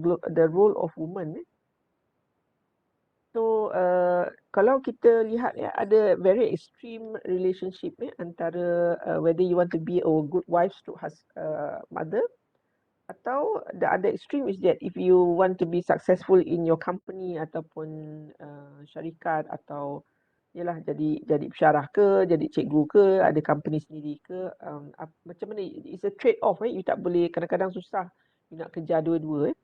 the role of women. So kalau kita lihat ada very extreme relationship antara whether you want to be a good wife to mother, atau the other extreme is that if you want to be successful in your company ataupun syarikat atau yalah jadi pensyarah ke, jadi cikgu ke, ada company sendiri ke, macam mana, it's a trade off. You tak boleh, kadang-kadang susah you nak kejar dua-dua.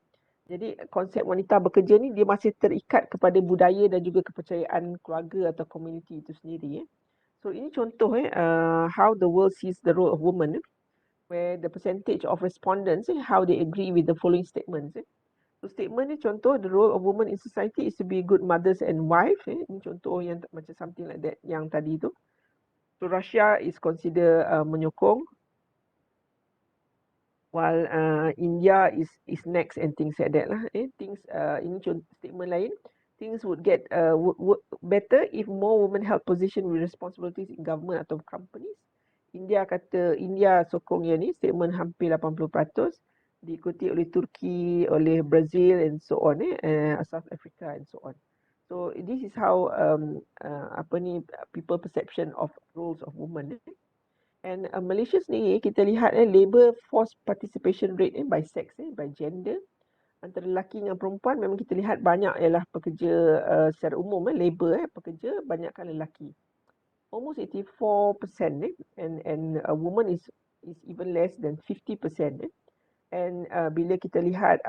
Jadi konsep wanita bekerja ni dia masih terikat kepada budaya dan juga kepercayaan keluarga atau komuniti itu sendiri. So ini contoh how the world sees the role of women, where the percentage of respondents how they agree with the following statements. So statement ni contoh, the role of women in society is to be good mothers and wife. Ini contoh yang macam something like that yang tadi tu. So Russia is consider menyokong, while India is next and things like that lah. Things ini statement lain. Things would get would better if more women held position with responsibilities in government atau companies. India sokong yang ni, statement hampir 80%, diikuti oleh Turki, oleh Brazil and so on, South Africa and so on. So this is how people perception of roles of women. And Malaysia sendiri kita lihat labour force participation rate by sex, by gender, antara lelaki dengan perempuan memang kita lihat banyak ialah pekerja secara umum labour pekerja banyakkan lelaki. Almost 84%, and a woman is even less than 50%. And bila kita lihat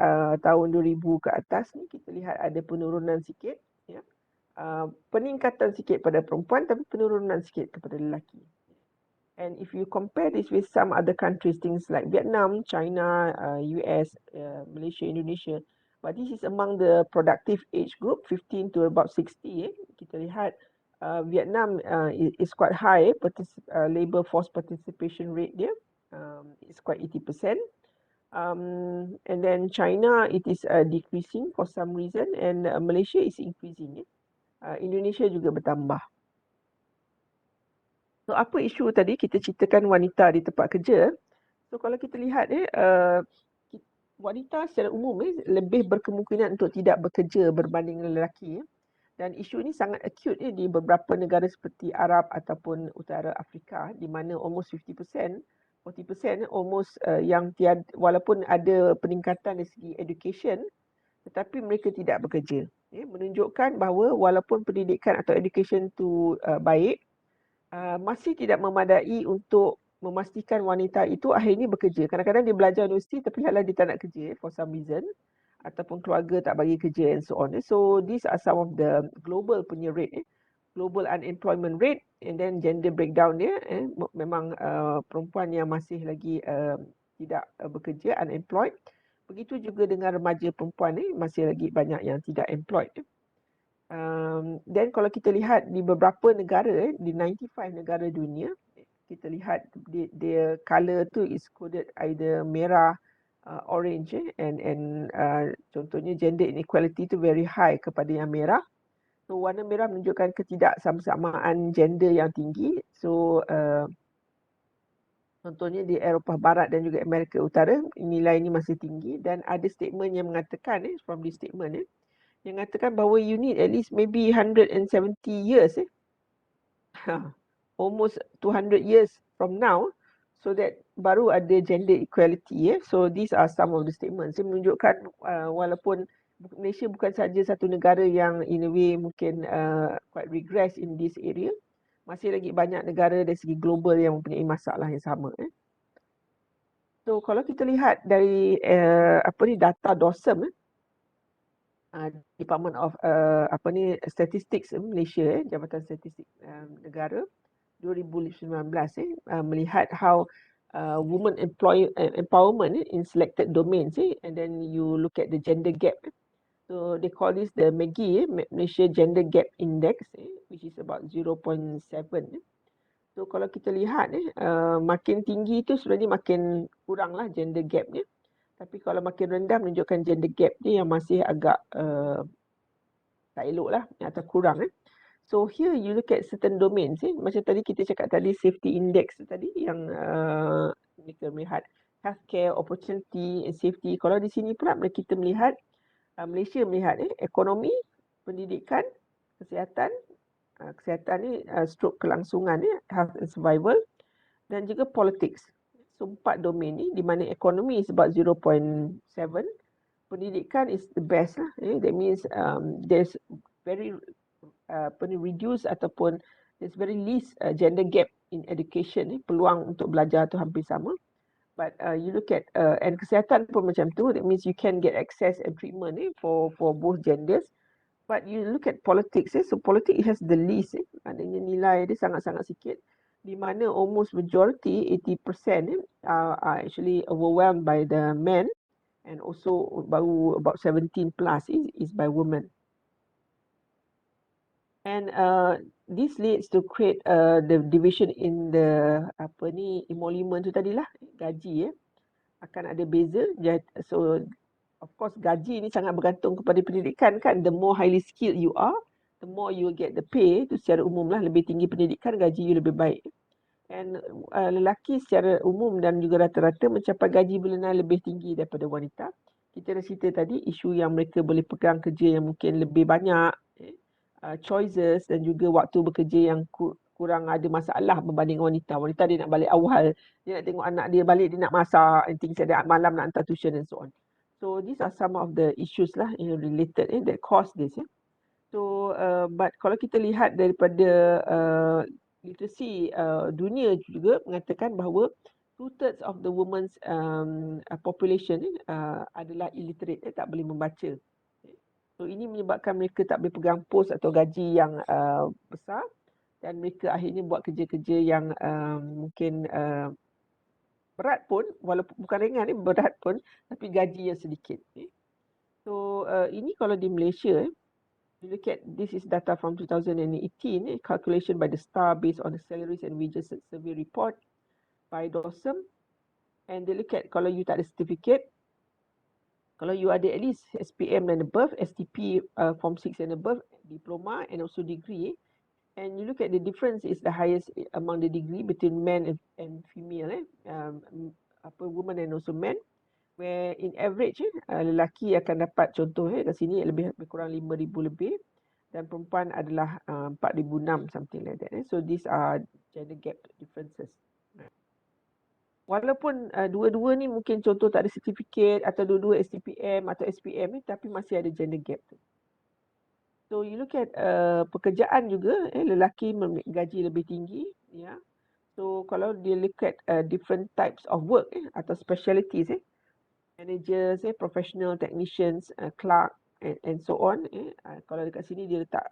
tahun 2000 ke atas ni, kita lihat ada penurunan sikit, peningkatan sikit pada perempuan tapi penurunan sikit kepada lelaki. And if you compare this with some other countries, things like Vietnam, China, US, Malaysia, Indonesia, but this is among the productive age group, 15 to about 60. Kita lihat Vietnam is quite high, labor force participation rate dia is quite 80%. And then China, it is decreasing for some reason, and Malaysia is increasing. Indonesia juga bertambah. So apa isu tadi kita ceritakan wanita di tempat kerja? So kalau kita lihat wanita secara umum lebih berkemungkinan untuk tidak bekerja berbanding lelaki. Dan isu ini sangat acute di beberapa negara seperti Arab ataupun Utara Afrika, di mana almost 40% almost yang walaupun ada peningkatan dari segi education, tetapi mereka tidak bekerja. Menunjukkan bahawa walaupun pendidikan atau education tu baik, masih tidak memadai untuk memastikan wanita itu akhirnya bekerja. Kadang-kadang dia belajar universiti tapi halah dia tak nak kerja for some reason, ataupun keluarga tak bagi kerja and so on. So these are some of the global punya rate, global unemployment rate, and then gender breakdown dia, memang perempuan yang masih lagi tidak bekerja, unemployed. Begitu juga dengan remaja perempuan masih lagi banyak yang tidak employed. Dan kalau kita lihat di beberapa negara, di 95 negara dunia, kita lihat dia color tu is coded either merah, orange, and contohnya gender inequality tu very high kepada yang merah. So warna merah menunjukkan ketidaksamaan gender yang tinggi. So contohnya di Eropah Barat dan juga Amerika Utara, nilai ini masih tinggi, dan ada statement yang mengatakan from this statement yang mengatakan bahawa you need at least maybe 170 years, almost 200 years from now, so that baru ada gender equality. So these are some of the statements. Menunjukkan walaupun Malaysia bukan saja satu negara yang in a way mungkin quite regress in this area, masih lagi banyak negara dari segi global yang mempunyai masalah yang sama. So kalau kita lihat dari data DOSM, Department of Statistics Malaysia, Jabatan Statistik Negara 2019, melihat how women empowerment in selected domains, and then you look at the gender gap. So they call this the MAGI, Malaysia Gender Gap Index, which is about 0.7. So kalau kita lihat makin tinggi tu sebenarnya makin kurang lah gender gap ni. Tapi kalau makin rendah menunjukkan gender gap dia yang masih agak tak elok lah atau kurang. So here you look at certain domains. Macam tadi kita cakap tadi safety index tadi yang mereka melihat healthcare, opportunity and safety. Kalau di sini pula kita melihat, Malaysia melihat ekonomi, pendidikan, kesihatan, kesihatan ni stroke kelangsungan, health and survival, dan juga politics. So 4 domain ni, di mana ekonomi is about 0.7, pendidikan is the best lah. That means there's very reduce ataupun there's very least gender gap in education. Peluang untuk belajar tu hampir sama. But you look at and kesihatan pun macam tu. That means you can get access and treatment for both genders. But you look at politics, so politics has the least, maknanya nilai dia sangat-sangat sikit, di mana almost majority, 80% are actually overwhelmed by the men, and also baru about 17 plus is by women. And this leads to create the division in the emolument tu tadilah, gaji akan ada beza. So of course gaji ni sangat bergantung kepada pendidikan kan. The more highly skilled you are, the more you will get the pay. Tu secara umum lah, lebih tinggi pendidikan, gaji you lebih baik. And lelaki secara umum dan juga rata-rata mencapai gaji bulanan lebih tinggi daripada wanita. Kita dah cerita tadi isu yang mereka boleh pegang kerja yang mungkin lebih banyak, choices, dan juga waktu bekerja yang kurang ada masalah berbanding wanita. Wanita dia nak balik awal, dia nak tengok anak dia balik, dia nak masak, and things like that, malam nak hantar tuition and so on. So these are some of the issues lah related that cause this. So but kalau kita lihat daripada literacy dunia juga mengatakan bahawa 2/3 of the women's population adalah illiterate, tak boleh membaca. So ini menyebabkan mereka tak boleh pegang pos atau gaji yang besar, dan mereka akhirnya buat kerja-kerja yang mungkin berat pun, walaupun bukan ringan, berat pun, tapi gaji yang sedikit. So ini kalau di Malaysia, you look at, this is data from 2018, calculation by the STAR based on the salaries and wages survey report by DOSM, and they look at kalau you tak ada certificate, kalau you ada at least SPM and above, STP Form 6 and above, diploma and also degree, and you look at the difference is the highest among the degree between men and female, women and also men, where in average lelaki akan dapat contoh kat sini lebih kurang 5,000 lebih, dan perempuan adalah 4,006, something like that. So these are gender gap differences. Walaupun dua-dua ni mungkin contoh tak ada sertifikat atau dua-dua STPM atau SPM tapi masih ada gender gap tu. So you look at pekerjaan juga, lelaki gaji lebih tinggi, ya. So kalau dia look at different types of work atau specialities, managers, professional technicians, clerk and so on. Kalau dekat sini dia letak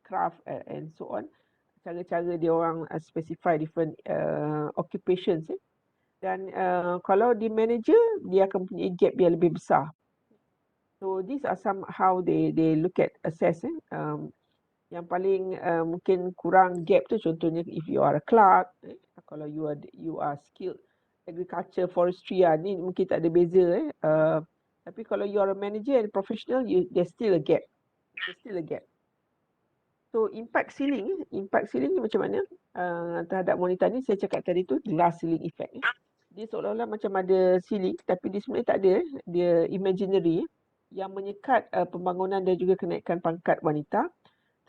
craft and so on. Cara-cara dia orang specify different occupations. Dan kalau di manager, dia akan punya gap yang lebih besar. So these are somehow they look at assess. Yang paling mungkin kurang gap tu contohnya if you are a clerk, kalau you are skilled agriculture, forestry, ni mungkin tak ada beza. Tapi kalau you are a manager and professional, there's still a gap. There's still a gap. So impact ceiling ni macam mana terhadap wanita ni? Saya cakap tadi tu glass ceiling effect. Dia seolah-olah macam ada ceiling, tapi dia sebenarnya tak ada. Dia imaginary yang menyekat pembangunan dan juga kenaikan pangkat wanita.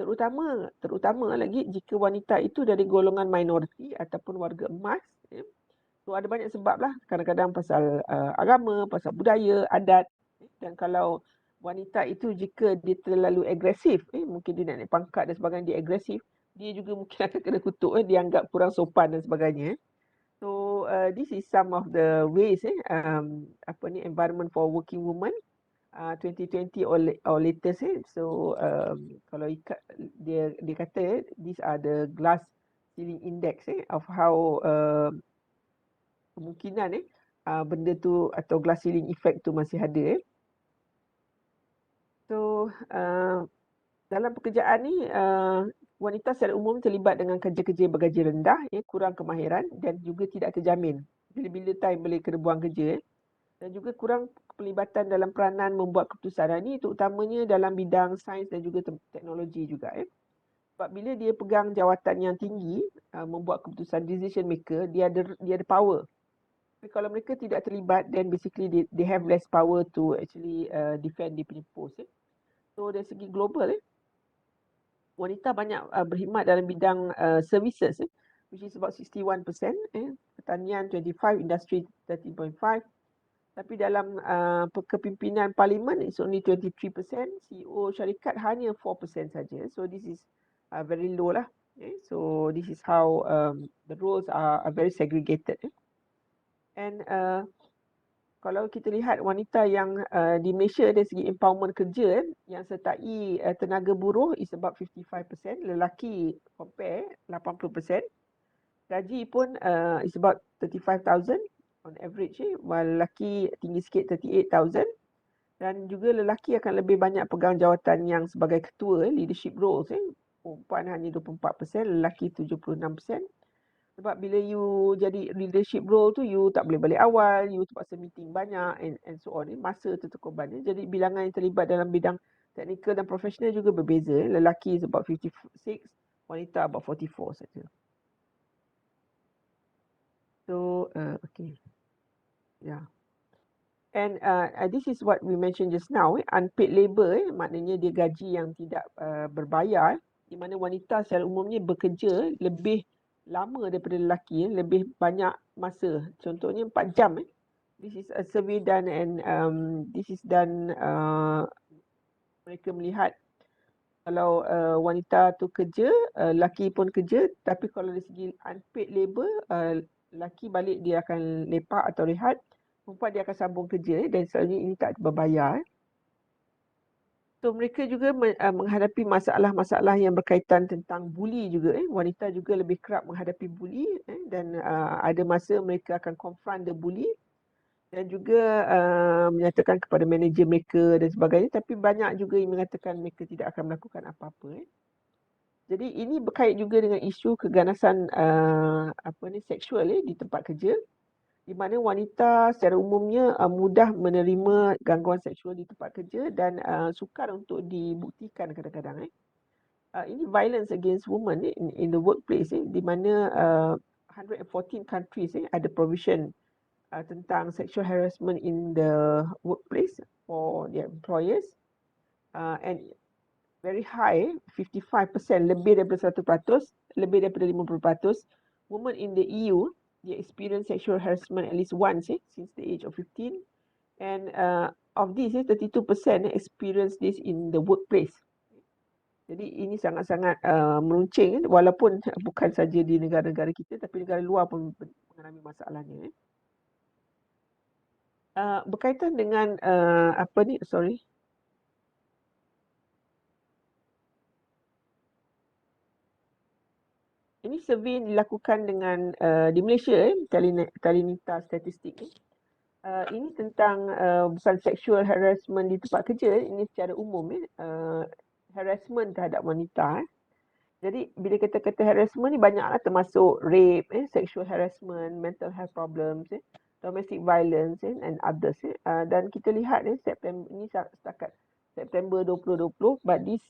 Terutama lagi jika wanita itu dari golongan minoriti ataupun warga emas. So ada banyak sebab lah. Kadang-kadang pasal agama, pasal budaya, adat. Dan kalau wanita itu jika dia terlalu agresif, mungkin dia nak naik pangkat dan sebagainya, dia agresif, dia juga mungkin akan kena kutuk, dianggap kurang sopan dan sebagainya. So this is some of the ways environment for working women 2020 or latest. So kalau dia kata these are the glass ceiling index of how kemungkinan benda tu atau glass ceiling effect tu masih ada. So dalam pekerjaan ni wanita secara umum terlibat dengan kerja-kerja bergaji rendah, kurang kemahiran dan juga tidak terjamin bila-bila time boleh kena buang kerja, dan juga kurang pelibatan dalam peranan membuat keputusan. Ini terutamanya dalam bidang sains dan juga teknologi juga. Sebab bila dia pegang jawatan yang tinggi, membuat keputusan, decision maker, dia ada power. Tapi kalau mereka tidak terlibat, then basically they have less power to actually defend di punya post. So dari segi global, wanita banyak berkhidmat dalam bidang services, which is about 61%, pertanian 25%, industri 13.5%. Tapi dalam kepimpinan parlimen it's only 23%, CEO syarikat hanya 4% saja. So this is very low lah. So this is how the roles are very segregated. And kalau kita lihat wanita yang di Malaysia dari segi empowerment kerja, yang sertai tenaga buruh is about 55%, lelaki compare 80%. Gaji pun is about 35,000 on average, while lelaki tinggi sikit 38,000. Dan juga lelaki akan lebih banyak pegang jawatan yang sebagai ketua, leadership roles. Perempuan hanya 24%, lelaki 76%. Sebab bila you jadi leadership role tu, you tak boleh balik awal, you terpaksa meeting banyak and so on. Masa tu terkorban. Jadi bilangan yang terlibat dalam bidang teknikal dan profesional juga berbeza. Lelaki is about 56, wanita about 44 saja. So, okay. Yeah. And this is what we mentioned just now. Unpaid labour, maknanya dia gaji yang tidak berbayar, di mana wanita secara umumnya bekerja lebih lama daripada lelaki, lebih banyak masa. Contohnya 4 jam. This is a survey done and this is done, mereka melihat kalau wanita tu kerja, lelaki pun kerja, tapi kalau dari segi unpaid labour, lelaki balik dia akan lepak atau rehat, perempuan dia akan sambung kerja dan selalunya ini tak berbayar. So mereka juga menghadapi masalah-masalah yang berkaitan tentang buli juga. Wanita juga lebih kerap menghadapi buli dan ada masa mereka akan confront the bully dan juga menyatakan kepada manager mereka dan sebagainya, tapi banyak juga yang mengatakan mereka tidak akan melakukan apa-apa. Jadi ini berkait juga dengan isu keganasan seksual di tempat kerja, di mana wanita secara umumnya mudah menerima gangguan seksual di tempat kerja dan sukar untuk dibuktikan kadang-kadang. Ini violence against women in the workplace, di mana 114 countries ada provision tentang sexual harassment in the workplace for their employers, and very high, 55%, lebih daripada 100%, lebih daripada 50%. Women in the EU, they experience sexual harassment at least once since the age of 15. And of this, 32% experience this in the workplace. Jadi ini sangat-sangat meruncing, walaupun bukan saja di negara-negara kita, tapi negara luar pun mengalami masalahnya. Berkaitan dengan ini survey dilakukan dengan di Malaysia, Talinita Statistik. Ini tentang bukan sexual harassment di tempat kerja, ini secara umum harassment terhadap wanita. Jadi bila kata-kata harassment ni banyaklah, termasuk rape, sexual harassment, mental health problems, domestic violence and others. Dan kita lihat September ini setakat September 2020, but this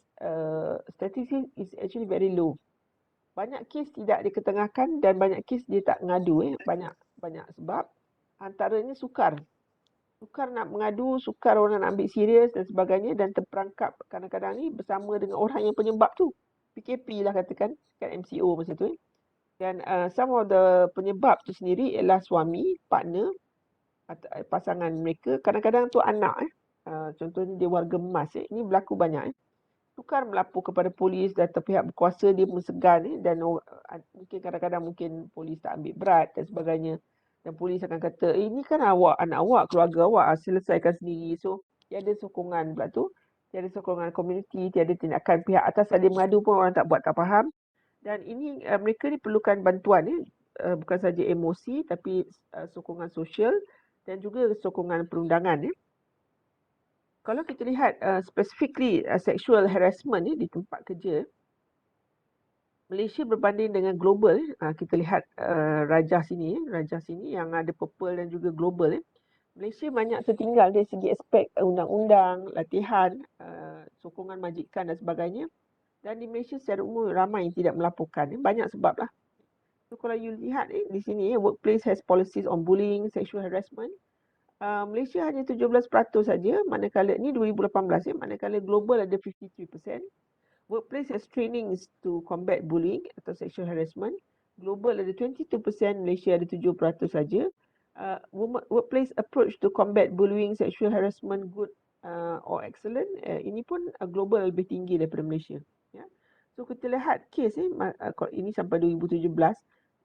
statistic is actually very low. Banyak kes tidak diketengahkan dan banyak kes dia tak mengadu. Banyak sebab. Antaranya sukar. Sukar nak mengadu, sukar orang nak ambil serius dan sebagainya, dan terperangkap kadang-kadang ni bersama dengan orang yang penyebab tu. PKP lah katakan, kan MCO masa tu. Dan some of the penyebab tu sendiri ialah suami, partner, pasangan mereka. Kadang-kadang tu anak. Contohnya dia warga emas. Ini berlaku banyak. Sukar melapor kepada polis dan pihak berkuasa, dia pun segan dan mungkin kadang-kadang polis tak ambil berat dan sebagainya. Dan polis akan kata, ini kan awak, anak awak, keluarga awak, selesaikan sendiri. So, tiada sokongan pula tu. Tiada sokongan komuniti, tiada tindakan pihak atas. Ada mengadu pun orang tak faham. Dan ini mereka ni perlukan bantuan bukan saja emosi, tapi sokongan sosial dan juga sokongan perundangan. Kalau kita lihat specifically sexual harassment di tempat kerja, Malaysia berbanding dengan global, kita lihat rajah sini yang ada purple dan juga global. Malaysia banyak tertinggal dari segi aspek undang-undang, latihan, sokongan majikan dan sebagainya. Dan di Malaysia secara umum ramai yang tidak melaporkan. Banyak sebab lah. So kalau you lihat di sini, workplace has policies on bullying, sexual harassment. Malaysia hanya 17% saja, manakala ni 2018 manakala global ada 53%. Workplace has trainings to combat bullying atau sexual harassment. Global ada 22%, Malaysia ada 7% saja. Workplace approach to combat bullying, sexual harassment good or excellent. Ini pun global lebih tinggi daripada Malaysia. Ya. So kita lihat kes ini sampai 2017.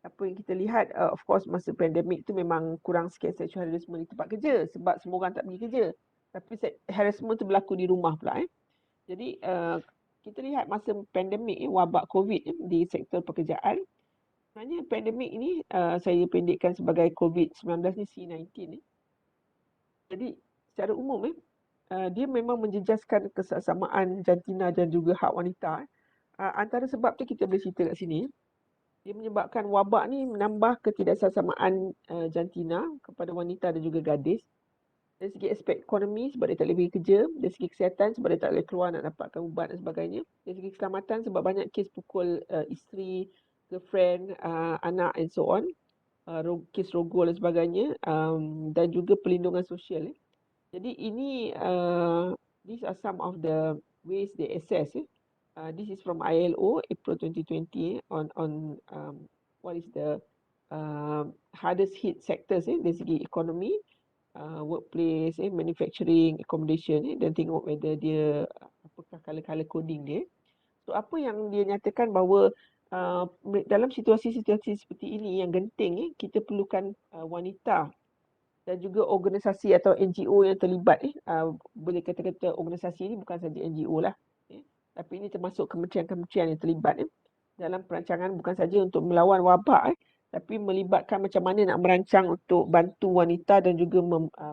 Apa yang kita lihat, of course masa pandemik tu memang kurang sikit sexual harassment di tempat kerja sebab semua orang tak pergi kerja. Tapi harassment tu berlaku di rumah pula. Jadi kita lihat masa pandemik wabak COVID di sektor pekerjaan. Sebenarnya pandemik ini saya pendekkan sebagai COVID-19 ni C19. Jadi secara umum dia memang menjejaskan kesaksamaan jantina dan juga hak wanita. Antara sebab tu kita boleh cerita kat sini. Dia menyebabkan wabak ni menambah ketidaksaksamaan jantina kepada wanita dan juga gadis. Dari segi aspek ekonomi sebab dia tak boleh pergi kerja, dari segi kesihatan sebab dia tak boleh keluar nak dapatkan ubat dan sebagainya, dari segi keselamatan sebab banyak kes pukul isteri, girlfriend, anak and so on, kes rogol dan sebagainya, dan juga perlindungan sosial. Jadi ini these are some of the ways they assess. This is from ILO April 2020 on what is the hardest hit sectors dari segi ekonomi, workplace, manufacturing, accommodation dan tengok whether dia apakah color coding dia. So apa yang dia nyatakan bahawa dalam situasi-situasi seperti ini yang genting kita perlukan wanita dan juga organisasi atau NGO yang terlibat. Boleh kata-kata organisasi ini bukan saja NGO lah. Tapi ini termasuk kementerian-kementerian yang terlibat dalam perancangan bukan saja untuk melawan wabak tapi melibatkan macam mana nak merancang untuk bantu wanita dan juga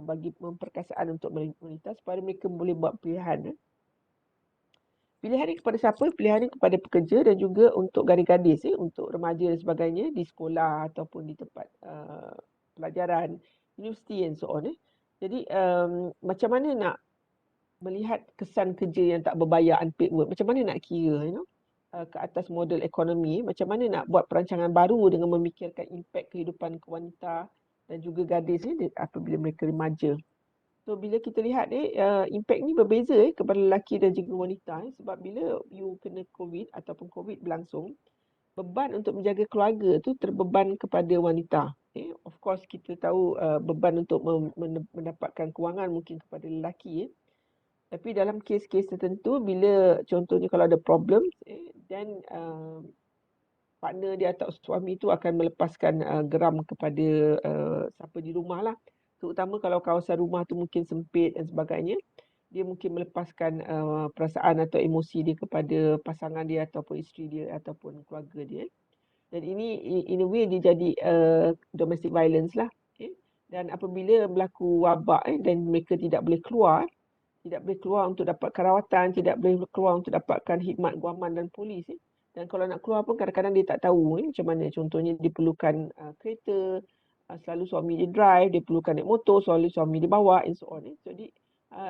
bagi memperkasaan untuk wanita supaya mereka boleh buat pilihan. Pilihan ini kepada siapa? Pilihan ini kepada pekerja dan juga untuk gadis-gadis, untuk remaja dan sebagainya di sekolah ataupun di tempat pelajaran, universiti and so on. Jadi macam mana nak melihat kesan kerja yang tak berbayar unpaid work, macam mana nak kira ke atas model ekonomi, macam mana nak buat perancangan baru dengan memikirkan impak kehidupan wanita dan juga gadis apabila mereka remaja. So bila kita lihat impak ni berbeza kepada lelaki dan juga wanita sebab bila you kena COVID ataupun COVID berlangsung, beban untuk menjaga keluarga tu terbeban kepada wanita. Of course kita tahu beban untuk mendapatkan kewangan mungkin kepada lelaki. Tapi dalam kes-kes tertentu bila contohnya kalau ada problem dan partner dia atau suami tu akan melepaskan geram kepada siapa di rumah lah. Terutama kalau kawasan rumah tu mungkin sempit dan sebagainya. Dia mungkin melepaskan perasaan atau emosi dia kepada pasangan dia ataupun isteri dia ataupun keluarga dia. Dan ini in a way dia jadi domestic violence lah. Dan apabila berlaku wabak dan mereka tidak boleh keluar untuk dapatkan rawatan, tidak boleh keluar untuk dapatkan khidmat guaman dan polis. Dan kalau nak keluar pun kadang-kadang dia tak tahu macam mana. Contohnya dia perlukan kereta, selalu suami dia drive, dia perlukan naik motor, selalu suami dia bawa and so on. Jadi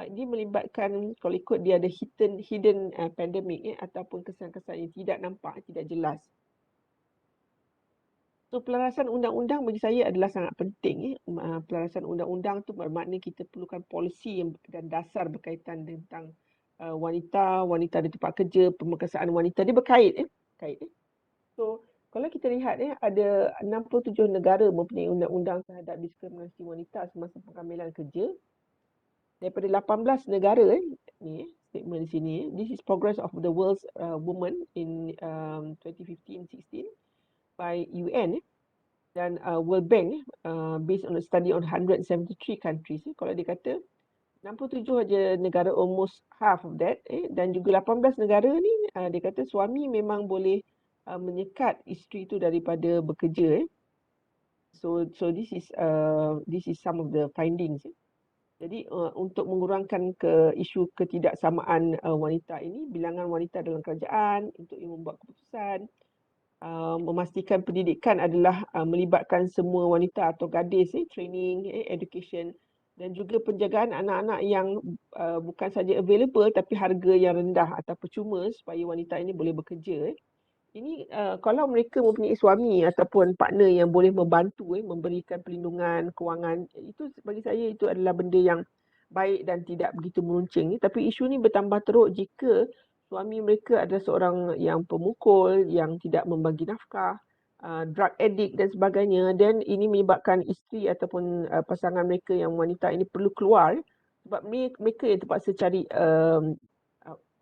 dia melibatkan, kalau ikut dia ada hidden pandemic ataupun kesan-kesan yang tidak nampak, tidak jelas. So pelarasan undang-undang bagi saya adalah sangat penting. Pelarasan undang-undang tu bermakna kita perlukan polisi dan dasar berkaitan tentang wanita di tempat kerja, pemerkasaan wanita. Dia berkait. So kalau kita lihat ada 67 negara mempunyai undang-undang terhadap diskriminasi wanita semasa pengambilan kerja. Daripada 18 negara ni statement di sini. This is progress of the world's women in 2015-16. By UN dan World Bank based on a study on 173 countries. Kalau dia kata 67 aja negara, almost half of that. Dan juga 18 negara ni dia kata suami memang boleh menyekat isteri tu daripada bekerja. So this is some of the findings. Jadi untuk mengurangkan isu ketidaksamaan wanita ini, bilangan wanita dalam kerajaan untuk membuat keputusan, memastikan pendidikan adalah melibatkan semua wanita atau gadis, training, education dan juga penjagaan anak-anak yang bukan saja available tapi harga yang rendah atau percuma supaya wanita ini boleh bekerja. Ini kalau mereka mempunyai suami ataupun partner yang boleh membantu memberikan perlindungan kewangan, itu bagi saya itu adalah benda yang baik dan tidak begitu meruncing. Tapi isu ni bertambah teruk jika suami mereka adalah seorang yang pemukul, yang tidak membagi nafkah, drug addict dan sebagainya, dan ini menyebabkan isteri ataupun pasangan mereka yang wanita ini perlu keluar sebab mereka yang terpaksa cari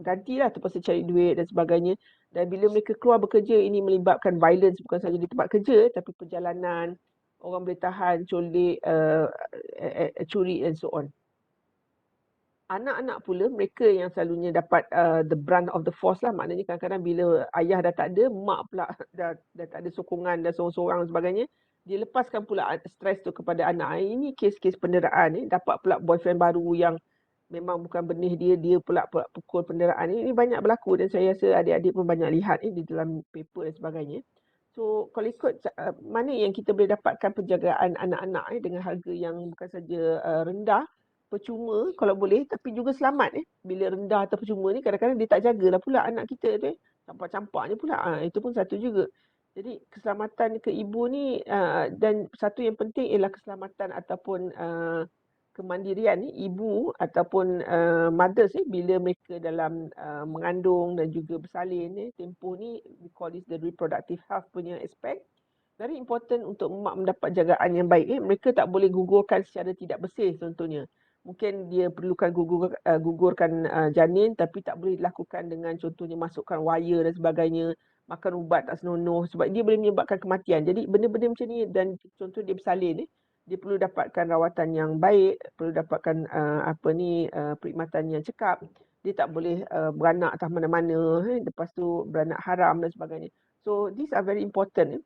gantilah, terpaksa cari duit dan sebagainya. Dan bila mereka keluar bekerja, ini melibatkan violence bukan sahaja di tempat kerja, tapi perjalanan, orang boleh tahan, colik, curi and so on. Anak-anak pula, mereka yang selalunya dapat the brunt of the force lah. Maknanya kadang-kadang bila ayah dah tak ada, mak pula dah tak ada sokongan, dah sorang-sorang dan sebagainya, dia lepaskan pula stres tu kepada anak. Ini kes-kes penderaan. Dapat pula boyfriend baru yang memang bukan benih dia pula pukul penderaan. Ini banyak berlaku dan saya rasa adik-adik pun banyak lihat di dalam paper dan sebagainya. So kalau ikut mana yang kita boleh dapatkan penjagaan anak-anak dengan harga yang bukan saja rendah, percuma kalau boleh, tapi juga selamat. Bila rendah atau percuma ni kadang-kadang dia tak jagalah pula anak kita tu. Campak-campaknya pula. Itu pun satu juga. Jadi keselamatan ke ibu ni dan satu yang penting ialah keselamatan ataupun kemandirian ibu ataupun mothers bila mereka dalam mengandung dan juga bersalin tempoh ni, we call this the reproductive health punya aspek. Very important untuk mak mendapat jagaan yang baik. Mereka tak boleh gugurkan secara tidak bersih contohnya. Mungkin dia perlukan gugurkan janin tapi tak boleh dilakukan dengan contohnya masukkan wire dan sebagainya, makan ubat tak senonoh sebab dia boleh menyebabkan kematian. Jadi benda-benda macam ni dan contoh dia bersalin dia perlu dapatkan rawatan yang baik, perlu dapatkan perkhidmatan yang cekap. Dia tak boleh beranak atas mana-mana, lepas tu beranak haram dan sebagainya. So these are very important.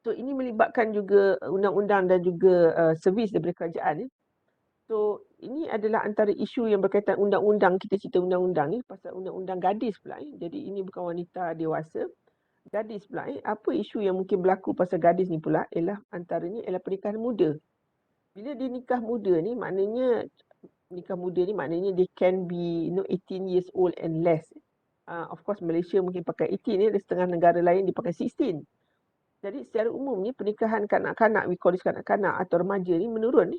So ini melibatkan juga undang-undang dan juga servis daripada kerajaan. So ini adalah antara isu yang berkaitan undang-undang. Kita cerita undang-undang ni pasal undang-undang gadis pula. Jadi ini bukan wanita dewasa. Gadis pula. Apa isu yang mungkin berlaku pasal gadis ni pula ialah antaranya ialah pernikahan muda. Bila dia nikah muda ni maknanya they can be 18 years old and less. Of course Malaysia mungkin pakai 18 dan setengah negara lain dia pakai 16. Jadi secara umumnya pernikahan kanak-kanak, we call this kanak-kanak atau remaja ni menurun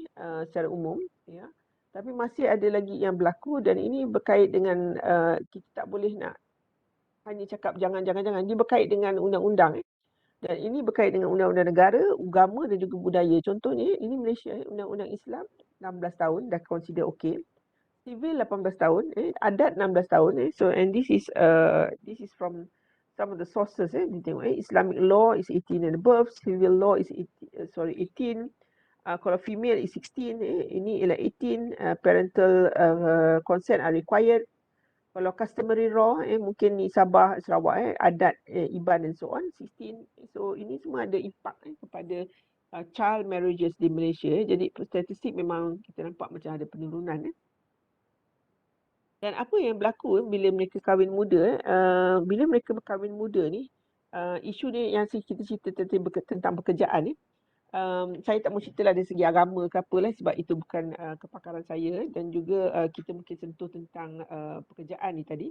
secara umum, ya. Tapi masih ada lagi yang berlaku dan ini berkait dengan kita tak boleh nak hanya cakap jangan. Dia berkait dengan undang-undang. Dan ini berkait dengan undang-undang negara, agama dan juga budaya. Contohnya ini Malaysia, undang-undang Islam 16 tahun dah consider okey. Civil 18 tahun, adat 16 tahun. So and this is from some of the sources. Dia tengok Islamic law is 18 and above, civil law is 18. Kalau female is 16, ini ialah 18. Parental consent are required. Kalau customary law, mungkin ni Sabah, Sarawak, adat, Iban and so on, 16. So ini semua ada impak kepada child marriages di Malaysia. Jadi statistik memang kita nampak macam ada penurunan. Dan apa yang berlaku bila mereka kahwin muda, bila mereka berkahwin muda ni, isu ni yang kita cerita tentang pekerjaan ni, saya tak mau ceritalah dari segi agama ke apalah sebab itu bukan kepakaran saya dan juga kita mungkin sentuh tentang pekerjaan ni tadi.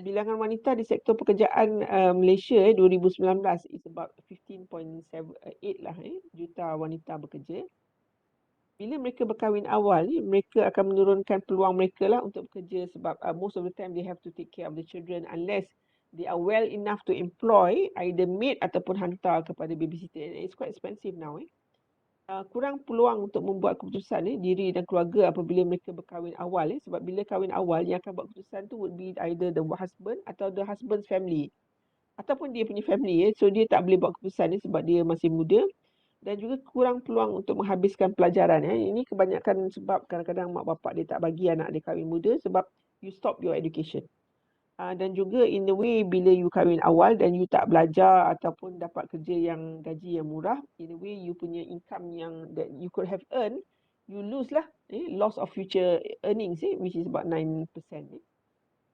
Bilangan wanita di sektor pekerjaan Malaysia 2019 is about 15.8 lah juta wanita bekerja. Bila mereka berkahwin awal ni, mereka akan menurunkan peluang mereka lah untuk bekerja sebab most of the time they have to take care of the children unless they are well enough to employ either maid ataupun hantar kepada babysitter. It's quite expensive now. Kurang peluang untuk membuat keputusan diri dan keluarga apabila mereka berkahwin awal. Sebab bila kahwin awal, yang akan buat keputusan tu would be either the husband atau the husband's family. Ataupun dia punya family. So dia tak boleh buat keputusan sebab dia masih muda. Dan juga kurang peluang untuk menghabiskan pelajaran. Ini kebanyakan sebab kadang-kadang mak bapak dia tak bagi anak dia kahwin muda sebab you stop your education. Dan juga in the way bila you kahwin awal dan you tak belajar ataupun dapat kerja yang gaji yang murah, in the way you punya income yang that you could have earned, you lose lah. Loss of future earnings which is about 9%.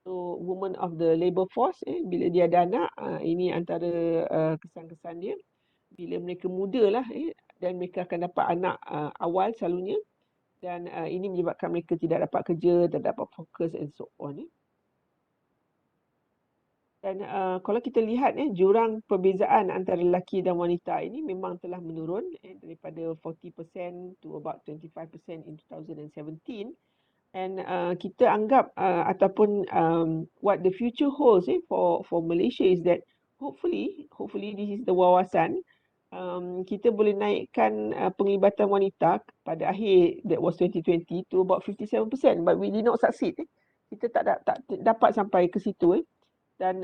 So woman of the labour force bila dia ada anak, ini antara kesan-kesan dia. Bila mereka muda lah dan mereka akan dapat anak awal selalunya, Dan ini menyebabkan mereka tidak dapat kerja, tidak dapat fokus and so on. Dan kalau kita lihat jurang perbezaan antara lelaki dan wanita ini memang telah menurun daripada 40% to about 25% in 2017. And kita anggap ataupun what the future holds for Malaysia is that hopefully this is the wawasan, kita boleh naikkan penglibatan wanita pada akhir that was 2020 to about 57%, but we did not succeed. Kita tak dapat sampai ke situ. Dan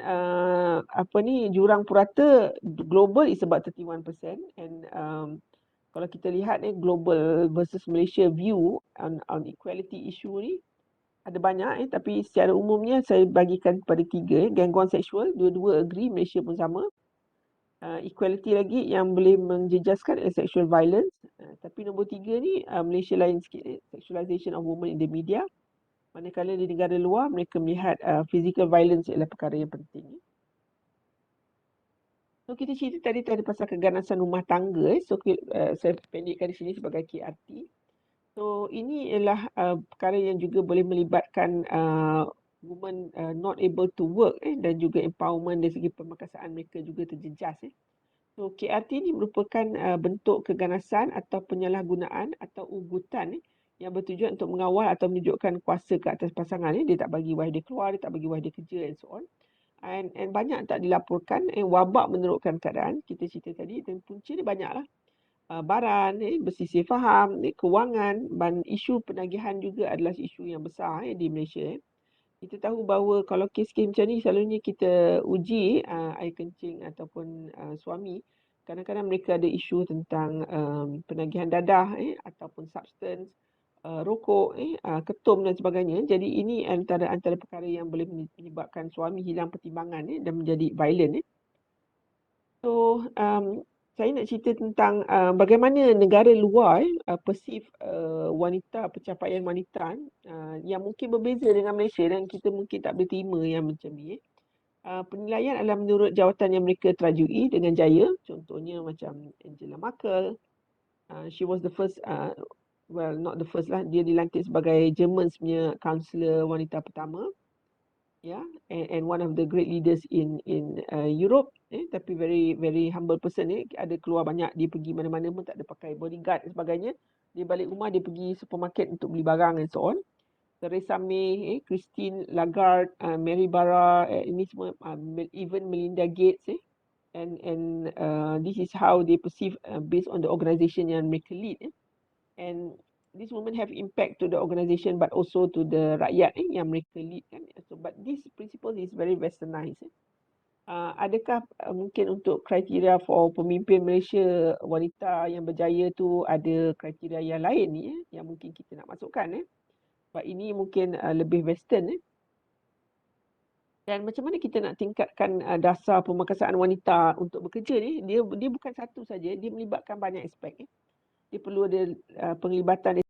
jurang purata global is about 31%, and kalau kita lihat global versus Malaysia view on equality issue ni ada banyak tapi secara umumnya saya bagikan kepada 3. Gangguan seksual, dua-dua agree, Malaysia pun sama. Equality lagi yang boleh menjejaskan adalah sexual violence, tapi nombor 3 ni Malaysia lain sikit, sexualization of women in the media. Manakala di negara luar mereka melihat physical violence adalah perkara yang penting. So kita cerita tadi pasal keganasan rumah tangga. So saya pendekkan di sini sebagai KRT. So ini ialah perkara yang juga boleh melibatkan women not able to work dan juga empowerment dari segi pemakasaan mereka juga terjejas. So KRT ini merupakan bentuk keganasan atau penyalahgunaan atau ugutan yang bertujuan untuk mengawal atau menunjukkan kuasa ke atas pasangan. Dia tak bagi wife dia keluar, dia tak bagi wife dia kerja and so on. And banyak tak dilaporkan, wabak menerukkan keadaan, kita cerita tadi, dan punca ni banyaklah. Baran, bersisih faham, kewangan, dan isu penagihan juga adalah isu yang besar di Malaysia. Kita tahu bahawa kalau kes-kes macam ni selalunya kita uji air kencing ataupun suami, kadang-kadang mereka ada isu tentang penagihan dadah ataupun substance, rokok, ketum dan sebagainya. Jadi ini antara perkara yang boleh menyebabkan suami hilang pertimbangan dan menjadi violent. So saya nak cerita tentang bagaimana negara luar perceive wanita, pencapaian wanita yang mungkin berbeza dengan Malaysia, dan kita mungkin tak boleh terima yang macam ni. Penilaian adalah menurut jawatan yang mereka terajui dengan jaya. Contohnya macam Angela Merkel, she was the first, well not the first lah, dia dilantik sebagai Jerman punya kansellor wanita pertama. And one of the great leaders in Europe, tapi very humble person. Ada keluar banyak, dia pergi mana-mana pun tak ada pakai bodyguard dan sebagainya. Dia balik rumah, dia pergi supermarket untuk beli barang and so on. Theresa May, Christine Lagarde, Mary Barra, ini semua, even Melinda Gates, and this is how they perceive based on the organisation yang mereka lead. And these women have impact to the organisation but also to the rakyat yang mereka lead kan. So but this principle is very westernized. Adakah mungkin untuk kriteria for pemimpin Malaysia wanita yang berjaya tu ada kriteria yang lain ni yang mungkin kita nak masukkan sebab ini mungkin lebih western Dan macam mana kita nak tingkatkan dasar pemakasaan wanita untuk bekerja ni? Dia bukan satu saja, dia melibatkan banyak aspek. Dia perlu ada penglibatan